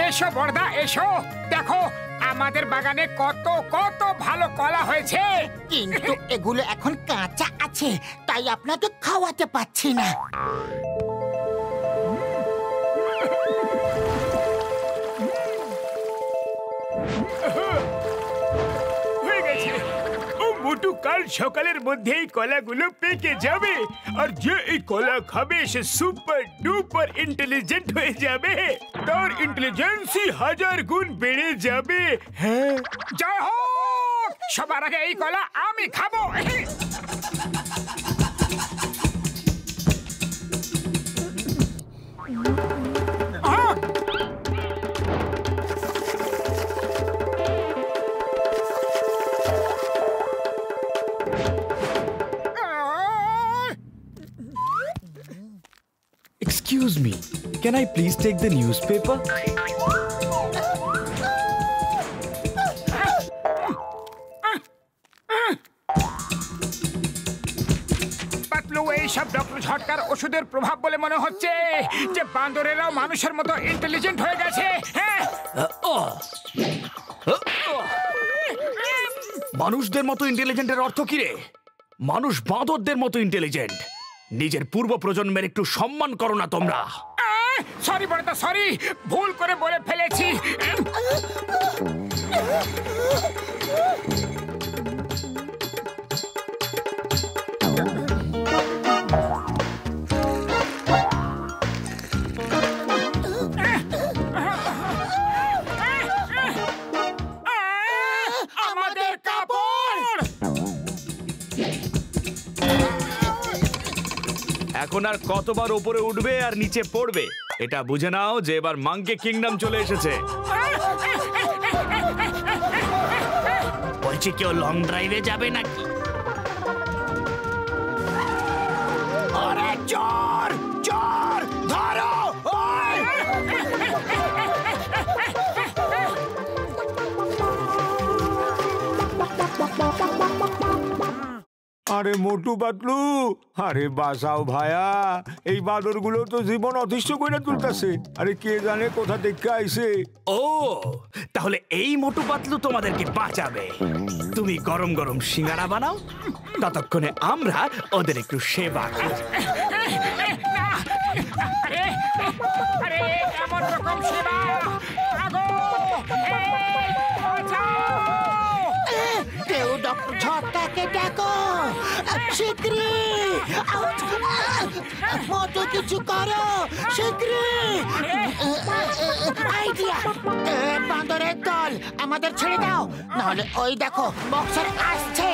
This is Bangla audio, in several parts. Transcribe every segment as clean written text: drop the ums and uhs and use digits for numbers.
এসো বড়দা, এসো। দেখো আমাদের বাগানে কত কত ভালো কলা হয়েছে, কিন্তু এগুলো এখন কাঁচা আছে, তাই আপনাকে খাওয়াতে পাচ্ছি না। হয়ে গেছে। ও মোটু, কাল সকালের মধ্যেই কলাগুলো পেকে যাবে, আর যে এই কলা খাবে সে সুপার ডুপার ইন্টেলিজেন্ট হয়ে যাবে। তার ইন্টেলিজেন্সই 1000 গুণ বেড়ে যাবে। হ্যাঁ, জয় হোক। সবার আগে এই কলা আমি খাবো। Excuse me, can I please take the newspaper? Patlu, এইসব ডক্টর ঝটকার ওষুধের প্রভাব বলে মনে হচ্ছে যে বান্দরেরাও মানুষের মতো ইন্টেলিজেন্ট হয়ে গেছে। হ্যাঁ, মানুষদের মতো ইন্টেলিজেন্টের অর্থ কি রে? মানুষ বাঁদরদের মতো ইন্টেলিজেন্ট। নিজের পূর্ব প্রজন্মের একটু সম্মান করো না তোমরা। সরি বড়দা, সরি, ভুল করে বলে ফেলেছি। আমাদের কাপড়! এখন আর কতবার উপরে উঠবে আর নিচে পড়বে, এটা বুঝে নাও যে এবার মাঙ্কি কিংডম চলে এসেছে। বলছি কেউ লং ড্রাইভে যাবে নাকি? আরে চোর, চোর ধরো! আরে মোটু পাতলু, আরে বাঁচাও ভায়া, এই বাদরগুলো তো জীবন অতিষ্ঠ করে তুলতেছে। আরে কে জানে কোথা থেকে আইছে। ও, তাহলে এই মোটু পাতলু তোমাদেরকে বাঁচাবে। তুমি গরম গরম সিঙ্গারা বানাও, ততক্ষণে আমরা ওদের একটু সেবা করি। আরে এমন রকম সেবা! কেউ ডক্টর ঝটকাকে ডাকো, শিগগিরই! মতো কিছু করো, শিগগিরই! আইডিয়া! বান্দরের দল, আমাদের ছেড়ে দাও, নাহলে ওই দেখো বক্সার আসছে।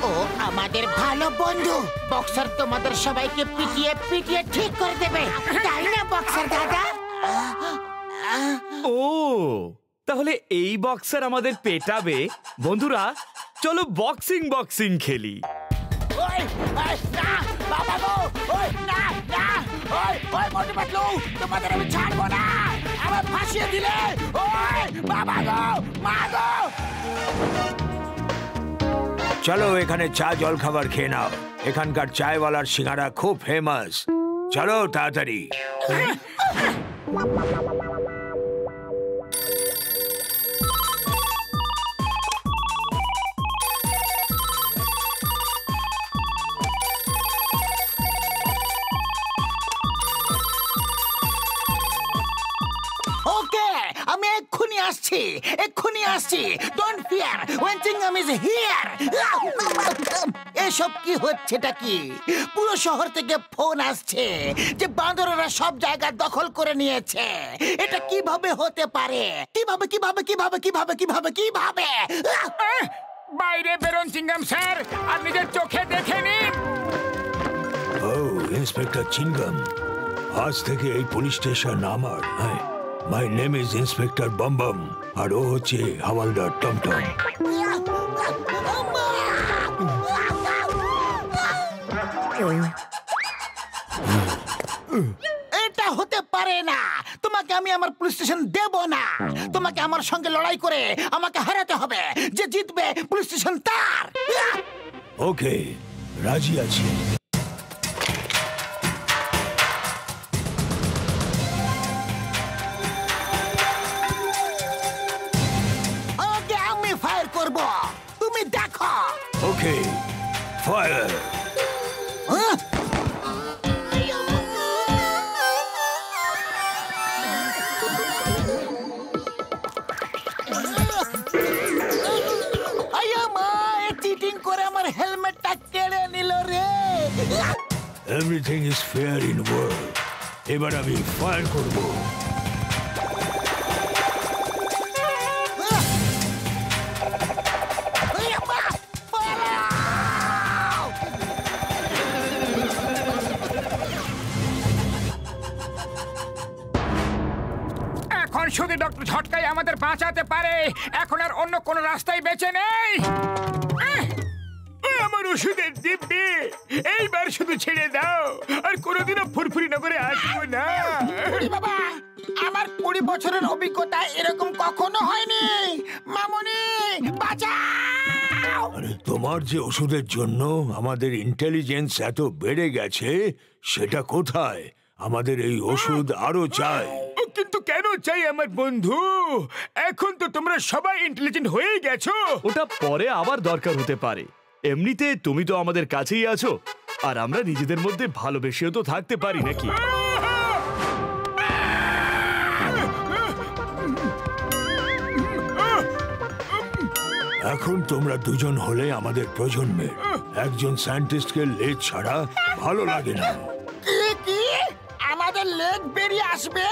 ও আমাদের ভালো বন্ধু। বক্সার তোমাদের সবাইকে পিটিয়ে পিটিয়ে ঠিক করে দেবে, তাই না বক্সার দাদা? ও, তাহলে এই বক্সার আমাদের পেটাবে। বন্ধুরা, চলো বক্সিং বক্সিং খেলি। ওই না বাবা গো, ওই না না, ওই ওই মোটু পাতলু, তোমাদের আমি ছাড়বো না, আমার ফাঁসিয়ে দিলে। ওই বাবা গো, মা গো! চলো এখানে চা জল খাবার খেয়ে নাও। এখানকার চায়ওয়ালার সিঙ্গারা খুব ফেমাস। চলো তাড়াতাড়ি। ওকে, আমি এক্ষুনি আসছি, এক্ষুনি আসছি। Don't fear, when Chingum is here. এসব কি হচ্ছেটা কি? পুরো শহর থেকে ফোন আসছে যে বান্দররা সব জায়গা দখল করে নিয়েছে। এটা কিভাবে হতে পারে? কিভাবে কিভাবে কিভাবে কিভাবে কিভাবে কিভাবে? বাইরে বেরোন চিংগাম স্যার, আর নিজের চোখে দেখে নিন। ও ইন্সপেক্টর চিংগাম, আজ থেকে এই পুলিশ স্টেশন আমার। হ্যাঁ, মাই নেম ইজ ইন্সপেক্টর বমবম, আর ও হচ্ছে হাওয়ালদার টমটম। এটা হতে পারে না। তোমাকে আমি আমার পুলিশ স্টেশন দেব না। তোমাকে আমার সঙ্গে লড়াই করে আমাকে হারাতে হবে। যে জিতবে পুলিশ স্টেশন তার। ওকে, রাজি আছি। ওকে, ফায়ার। চিটিং করে আমার হেলমেটটা কেড়ে নিল রে। Everything is fair in world. এবার আমি ফায়ার করব। এখন শুধু ডক্টর ঝটকাই আমাদের বাঁচাতে পারে। এখন আর অন্য কোনো রাস্তাই বেঁচে নেই। আমার ওষুধের দিব্যি, এইবার শুধু ছেড়ে দাও, আর কোনোদিনও ফুরফুরি নগরে আসবো না। বাবা, আমার 20 বছরের অভিজ্ঞতা এরকম কখনো হয়নি। মামুনি বাঁচাও। আরে তোমার যে ওষুধের জন্য আমাদের ইন্টেলিজেন্স এত বেড়ে গেছে, সেটা কোথায়? আমাদের এই ওষুধ আরো চাই। কিন্তু কেন চাই আমার বন্ধু? এখন তো তোমরা সবাই ইন্টেলিজেন্ট হয়ে গেছো। ওটা পরে আবার দরকার হতে পারে। এমনিতে তুমি তো আমাদের কাছেই আছো, আর আমরা নিজেদের মধ্যে ভালোবেসেও তো থাকতে পারি নাকি? এখন তোমরা দুজন হলে আমাদের প্রজন্মের। একজন সায়েন্টিস্টকে লেজ ছাড়া ভালো লাগে না। কি আমাদের লেগ বেরিয়ে আসবে?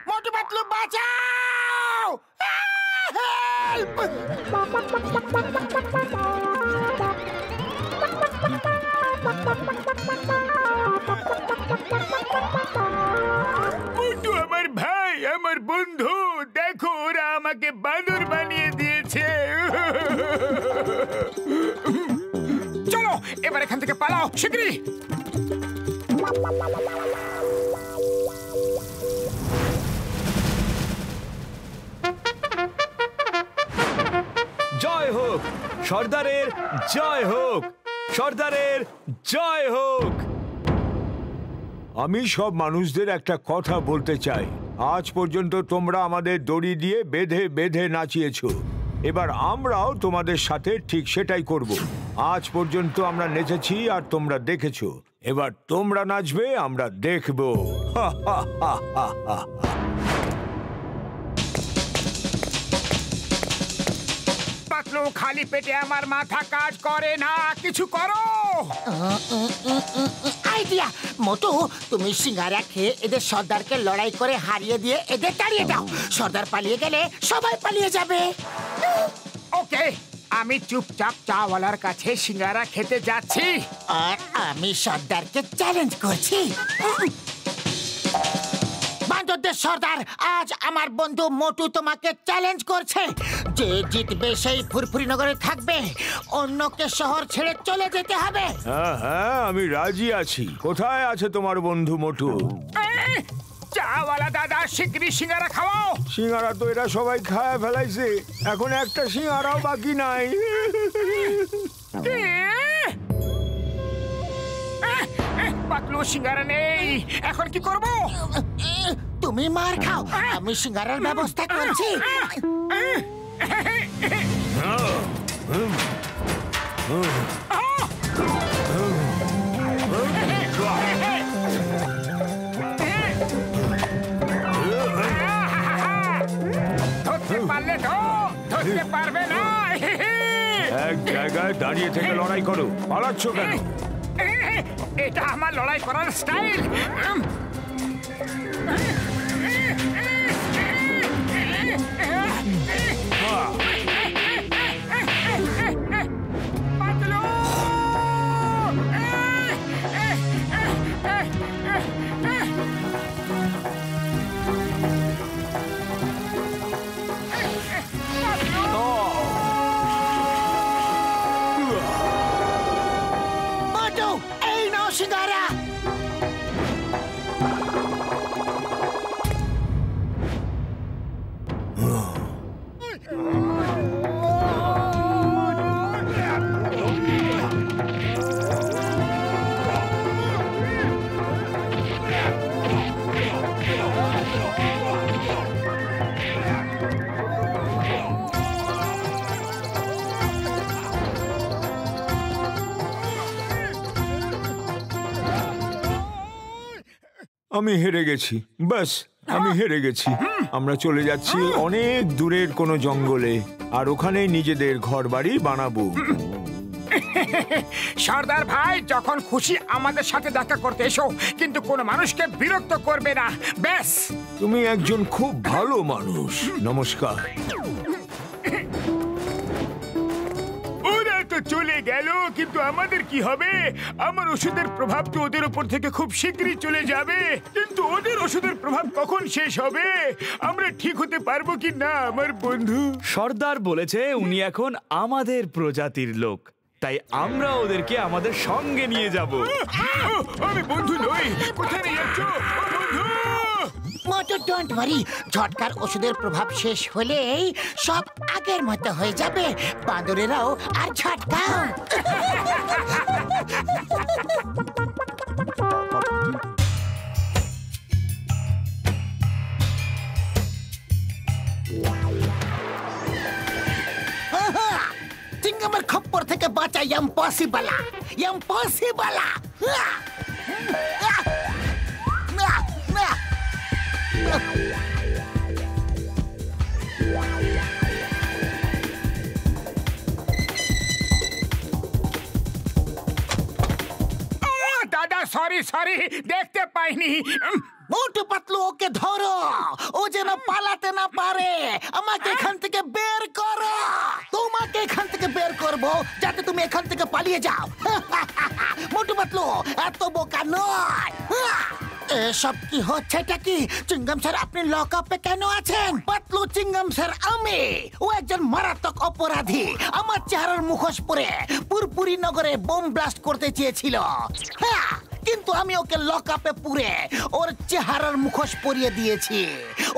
মোটু পাতলু বাঁচাও! হেল্প! মোটু আমার ভাই, আমার বন্ধু, দেখো ওরা আমাকে বানর বানিয়ে দিয়েছে। চলো এবার এখান থেকে পালাও শিগগিরই। জয় হোক সর্দারের, জয় হোক সর্দারের, জয় হোক। আমি সব মানুষদের একটা কথা বলতে চাই। আজ পর্যন্ত তোমরা আমাদের দড়ি দিয়ে বেঁধে বেঁধে নাচিয়েছো। এবার আমরাও তোমাদের সাথে ঠিক সেটাই করব। আজ পর্যন্ত আমরা নেচেছি আর তোমরা দেখেছো। এবার তোমরা নাচবে, আমরা দেখব। পাতলু, খালি পেটে আমার মাথা কাজ করে না, কিছু করো। আইডিয়া! মোটু, তুমি সিঙ্গারা খেয়ে এদের সর্দারকে লড়াই করে হারিয়ে দিয়ে এদের তাড়িয়ে দাও। সর্দার পালিয়ে গেলে সবাই পালিয়ে যাবে। ওকে, আমি চুপচাপ চাওয়ালার কাছে সিঙ্গারা খেতে যাচ্ছি। আর আমি সর্দারকে চ্যালেঞ্জ করছি। বান্দরদের সর্দার, আজ আমার বন্ধু মোটু তোমাকে চ্যালেঞ্জ করছে। যে জিতবে সেই ফুরফুরি নগরে থাকবে, অন্যকে শহর ছেড়ে চলে যেতে হবে। হ্যাঁ হ্যাঁ, আমি রাজি আছি। কোথায় আছে তোমার বন্ধু মোটু? চাওয়ালা দাদা, শিগগিরই সিঙ্গারা খাওয়াও। সিঙ্গারা তো এরা সবাই খায় ফেলাইছে, এখন একটা সিঙ্গারাও বাকি নাই। পাতলু, সিঙ্গারা নেই, এখন কি করব? তুমি মার খাও, আমি সিঙ্গারার ব্যবস্থা করছি। ধরতে পারলে তো, ধরতে পারবে না। এক জায়গায় দাঁড়িয়ে থেকে লড়াই করো, পালাচ্ছ কেন? এটা আমার লড়াই করার স্টাইল। মোটু, এই নাও সিঙ্গারা। আমি হেরে গেছি, বাস আমি হেরে গেছি। আমরা চলে যাচ্ছি অনেক দূরের কোনো জঙ্গলে, আর ওখানেই নিজেদের ঘর বাড়ি বানাবো। সর্দার ভাই, যখন খুশি আমাদের সাথে দেখা করতে এসো, কিন্তু কোনো মানুষকে বিরক্ত করবে না, ব্যাস। তুমি একজন খুব ভালো মানুষ। নমস্কার। ওরা তো চলে গেল, কিন্তু আমাদের কি হবে? আমার ওষুধের প্রভাব তো ওদের উপর থেকে খুব শীঘ্রই চলে যাবে, কিন্তু ওদের ওষুধের প্রভাব কখন শেষ হবে? আমরা ঠিক হতে পারবো কি না আমার বন্ধু? সর্দার বলেছে উনি এখন আমাদের প্রজাতির লোক, তাই আমরা ওদেরকে আমাদের সঙ্গে নিয়ে যাব। আমি বন্ধু নই, কোথায় নিয়ে যাচ্ছ বন্ধু? মোটু ডোন্ট ওয়ারি, ঝটকার ওষুধের প্রভাব শেষ হলেই সব আগের মতো হয়ে যাবে। বাঁদরেরাও আর ঝটকাও। চিংগামের খপ্পর থেকে বাঁচা ইম্পসিবল, ইম্পসিবল। দাদা সরি সরি, দেখতে পাইনি। মোটু পাতলু, ওকে ধরো, ও যেন পালাতে না পারে। আমাকে এখান থেকে বের করো। তোমাকে এখান থেকে বের করবো যাতে তুমি এখান থেকে পালিয়ে যাও। মোটু পাতলু এত বোকা নয়। এসব কি হচ্ছে? এটা কি? চিংগাম স্যার, আপনি লক আপে কেন আছেন? পাতলু চিংগাম স্যার আমি, ও একজন মারাত্মক অপরাধী। আমার চেহারার মুখোশ পরে পুরপুরি নগরে বোম ব্লাস্ট করতে চেয়েছিল। হ্যাঁ, কিন্তু আমি ওকে লক আপে পুরে ওর চেহারার মুখোশ পরিয়ে দিয়েছি।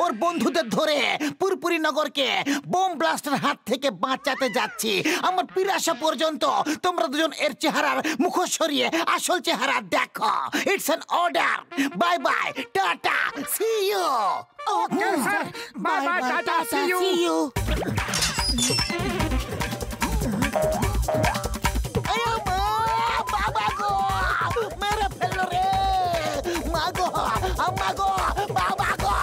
ওর বন্ধুদের ধরে পুরপুরি নগরকে বোম ব্লাস্টের হাত থেকে বাঁচাতে যাচ্ছি। আমার পিরাসা পর্যন্ত তোমরা দুজন এর চেহারার মুখোশ সরিয়ে আসল চেহারা দেখো। It's an order. Bye bye, tata, see you. Okay sir, bye bye, tata, see you. বাবা গো, মেরে ফেললো রে। মা গো, আম্মা গো, বাবা গো।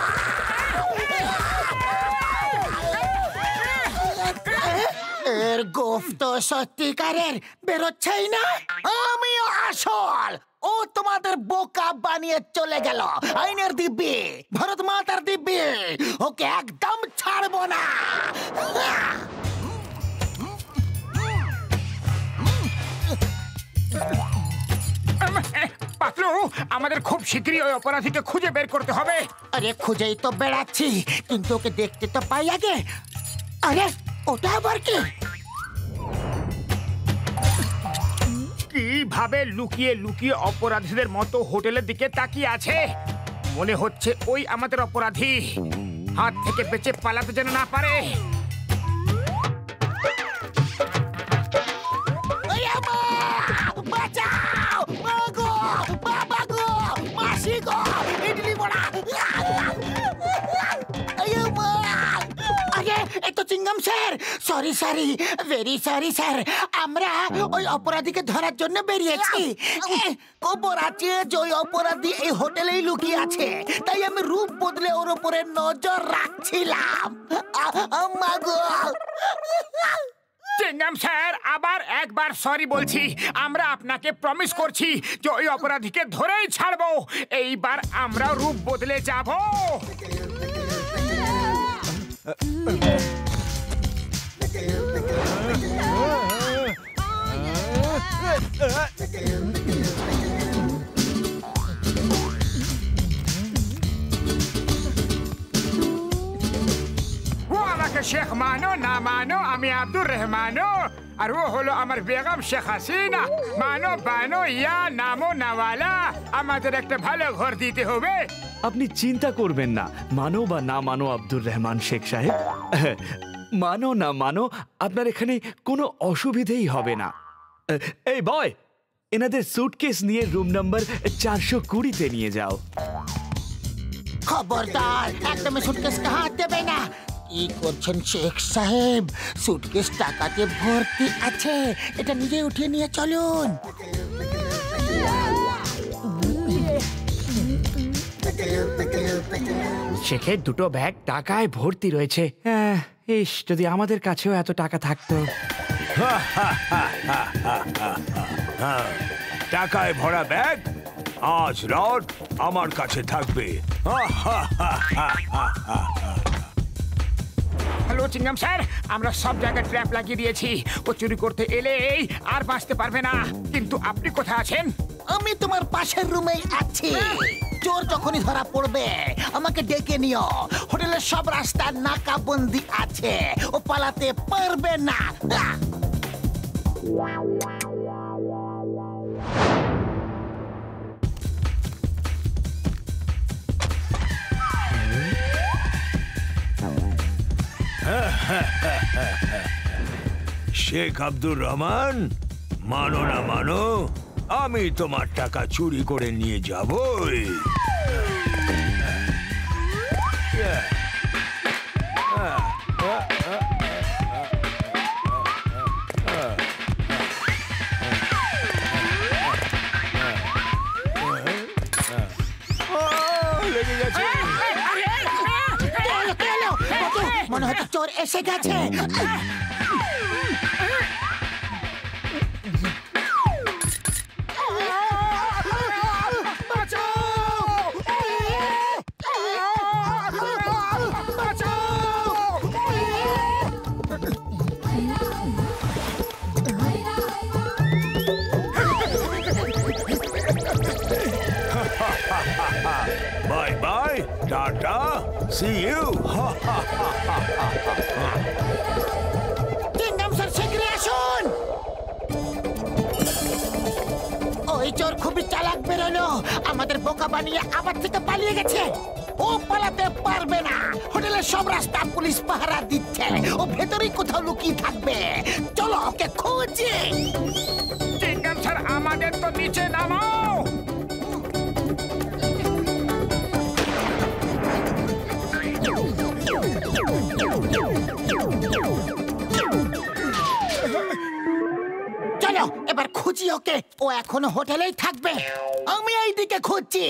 এর গোফ তো সত্যিকারের বেরোচ্ছেই না। আমিও আসল। ও তোমাদের বোকা বানিয়ে চলে গেল। আইনের দিব্যি, ভারত মাতার দিব্যি, ওকে একদম ছাড়বো না। পাতলু, আমাদের খুব শীঘ্রই ওই অপরাধীকে খুঁজে বের করতে হবে। আরে খুঁজেই তো বেড়াচ্ছি, কিন্তু ওকে দেখতে তো পাই আগে। আরে ওটা আবার কি? কিভাবে লুকিয়ে লুকিয়ে অপরাধীদের মতো হোটেলের দিকে তাকিয়ে আছে? মনে হচ্ছে ওই আমাদের অপরাধী। হাত থেকে বেঁচে পালাতে যেন না পারে। বাঁচাও! মা গো, বাবা গো, মাসি গো, ইডলি বড়া। আরে এ তো Chingum sir. Sorry sorry, very sorry sir. আমরা ওই অপরাধীকে ধরার জন্য বেরিয়েছি। খবর আছে যে ওই অপরাধী এই হোটেলেই লুকিয়ে আছে, তাই আমি রূপ বদলে ওর উপরে নজর রাখছিলাম। মা গো। চিংগাম স্যার, আবার একবার সরি বলছি। আমরা আপনাকে প্রমিস করছি যে ওই অপরাধীকে ধরেই ছাড়বো। এইবার আমরা রূপ বদলে যাব। ও আমাকে শেখ মানো না মানো, আমি আব্দুর রহমানো, আর ও হলো আমার বেগম শেখ হাসিনা। মানো বানো ইয়া নামো নাওয়ালা, আমাদের একটা ভালো ঘর দিতে হবে। আপনি চিন্তা করবেন না, মানো বা না মানো আব্দুর রহমান শেখ সাহেব, মানো না মানো আপনার এখানে কোনো অসুবিধেই হবে না। এই বয়, এনাদের সুটকেস নিয়ে রুম নাম্বার 420-তে নিয়ে যাও। খবরদার, একদমই সুটকেসকে হাত দেবে না। কি করছেন শেখ সাহেব? সুটকেস টাকাতে ভর্তি আছে, এটা নিজে উঠিয়ে নিয়ে চলুন। শেখের দুটো ব্যাগ টাকায় ভর্তি রয়েছে। ইস, যদি আমাদের কাছেও এত টাকা থাকতো। টাকায় ভরা ব্যাগ আজ রাত আমার কাছে থাকবে। হ্যালো চিংগাম স্যার, আমরা সব জায়গায় ট্র্যাপ লাগিয়ে দিয়েছি। ও চুরি করতে এলেই আর বাঁচতে পারবে না। কিন্তু আপনি কোথায় আছেন? আমি তোমার পাশের রুমেই আছি। চোর যখনই ধরা পড়বে আমাকে ডেকে নিও। হোটেলের সব রাস্তা নাকাবন্দি আছে, ও পালাতে পারবে না। শেখ আব্দুর রহমান, মানো না মানো, আমি তোমার টাকা চুরি করে নিয়ে যাবই। লেগে গেছে। মনে হচ্ছে চোর এসে গেছে। Bye bye, Tata. See you. Chingum sir, শীঘ্রই আসুন। ওই চোর খুবই চালাক বেরোলো, আমাদের বোকা বানিয়ে আবার থেকে পালিয়ে গেছে। ও পালাতে পারবে না। হোটেলের সব রাস্তা পুলিশ পাহারা দিচ্ছে। ও ভেতরেই কোথাও লুকিয়ে থাকবে। চলো ওকে খুঁজি। চিংগাম স্যার, আমাদের তো নিচে নামাও। চলো এবার খুঁজি ওকে। ও এখনো হোটেলেই থাকবে। আমি এইদিকে খুঁজছি,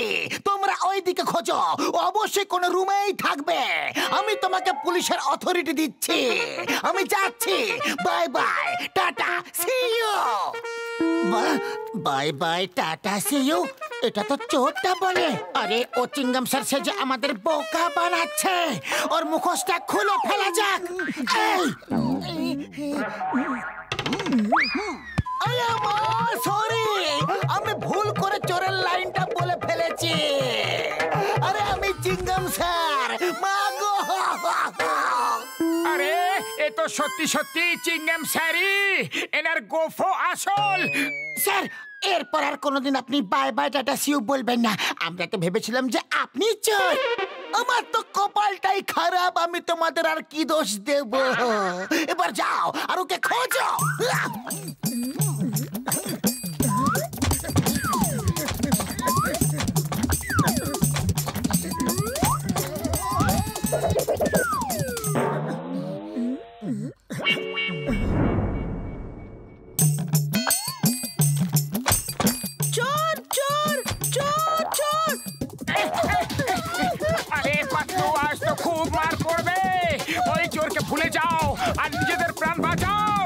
তোমরা ওইদিকে খোঁজো। ও অবশ্যই কোনো রুমেই থাকবে। আমি তোমাকে পুলিশের অথরিটি দিচ্ছি। আমি যাচ্ছি। Bye bye, tata, see you. Bye bye, tata, see you. এটা তো চোরটা বলে। আরে ও চিংগাম স্যার সেজে আমাদের বোকা বানাচ্ছে। ওর মুখোশটা খুলে ফেলা যাক। সরি, আমি ভুল করে চোরের লাইনটা বলে ফেলেছি। আরে আমি চিংগাম স্যার, মাগো। আরে এ তো সত্যি সত্যি চিংগাম স্যারই। এনার গোফো আসল। স্যার, এরপর আর কোনোদিন আপনি বাই বাই টাটা সিউ বলবেন না। আমরা তো ভেবেছিলাম যে আপনি চোর। আমার তো কপালটাই খারাপ। আমি তোমাদের আর কি দোষ দেব। এবার যাও আর ওকে খোঁজো। চোর চোর চোর চোর! আরে পাতলু, আজ তো খুব মার পড়বে। ওই চোরকে ভুলে যাও আর নিজেদের প্রাণ বাঁচাও।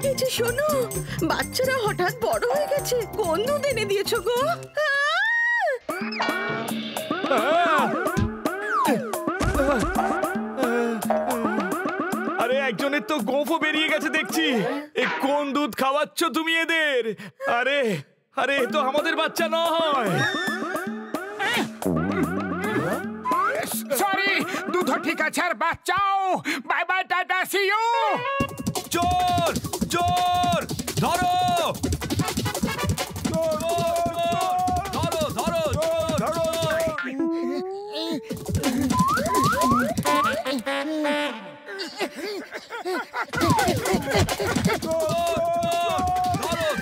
এই যে শোনো, বাচ্চারা হঠাৎ বড় হয়ে গেছে। কোন দুধ এনে দিয়েছো গো? আরে একজনের তো গোঁফও বেরিয়ে গেছে দেখছি। এ কোন দুধ খাওয়াচ্ছ তুমি এদের? আরে আরে এ তো আমাদের বাচ্চা নয়। সরি, দুধ ঠিক আছে আর বাঁচাও। Bye bye, tata, see you. চোর চোর, ধরো ধরো ধরো ধরো। ধরো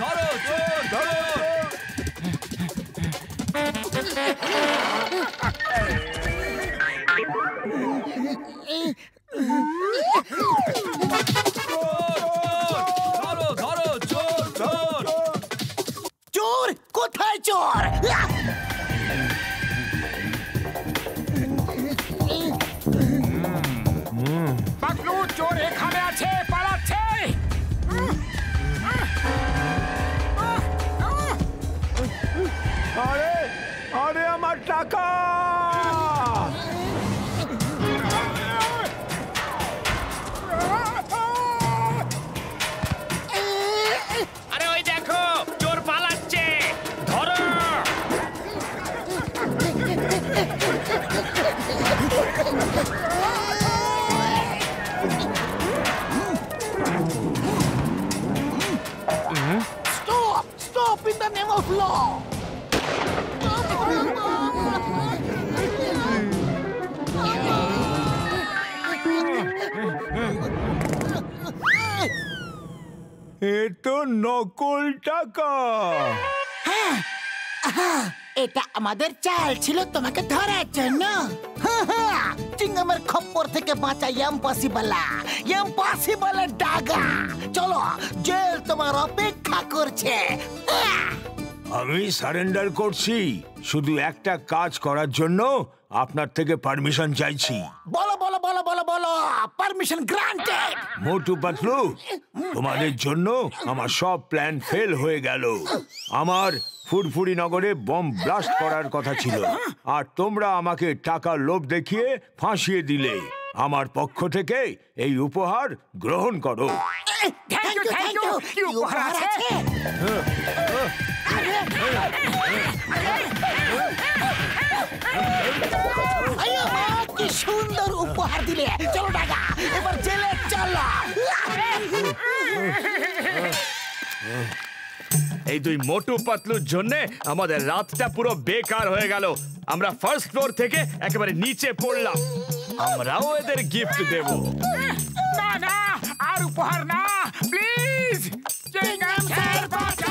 ধরো চোর। চোর এখানে আছে, পালাচ্ছে। আরে আরে আমার টাকা! আরে ওই দেখো, চোর পালাচ্ছে, ধরো। Stop! Stop in the name of law! এ তো নকল টাকা। এটা আমাদের চাল ছিল তোমাকে ধরার জন্য। চিংগামের খপ্পর থেকে বাঁচা ইম্পসিবল ডাগা। চলো, জেল তোমার অপেক্ষা করছে। আমি সারেন্ডার করছি, শুধু একটা কাজ করার জন্য আপনার থেকে পারমিশন চাইছি। বলো বলো বলো বলো বলো, পারমিশন গ্রান্টেড। মোটু পাতলু, তোমাদের জন্য আমার সব প্ল্যান ফেল হয়ে গেল। আমার ফুরফুরি নগরে বম ব্লাস্ট করার কথা ছিল, আর তোমরা আমাকে টাকার লোভ দেখিয়ে ফাঁসিয়ে দিলে। আমার পক্ষ থেকে এই উপহার গ্রহণ করো। Thank you, thank you. কি উপহার আছে? আরে মা, কি সুন্দর উপহার দিলে। চলো ডাগা, এবার জেলে চলো। এই দুই মোটু পাতলুর জন্য আমাদের রাতটা পুরো বেকার হয়ে গেল। আমরা ফার্স্ট ফ্লোর থেকে একেবারে নিচে পড়লাম। আমরাও এদের গিফট দেব। না না, আর উপহার না, প্লিজ। চিংগাম স্যার বাঁচাও।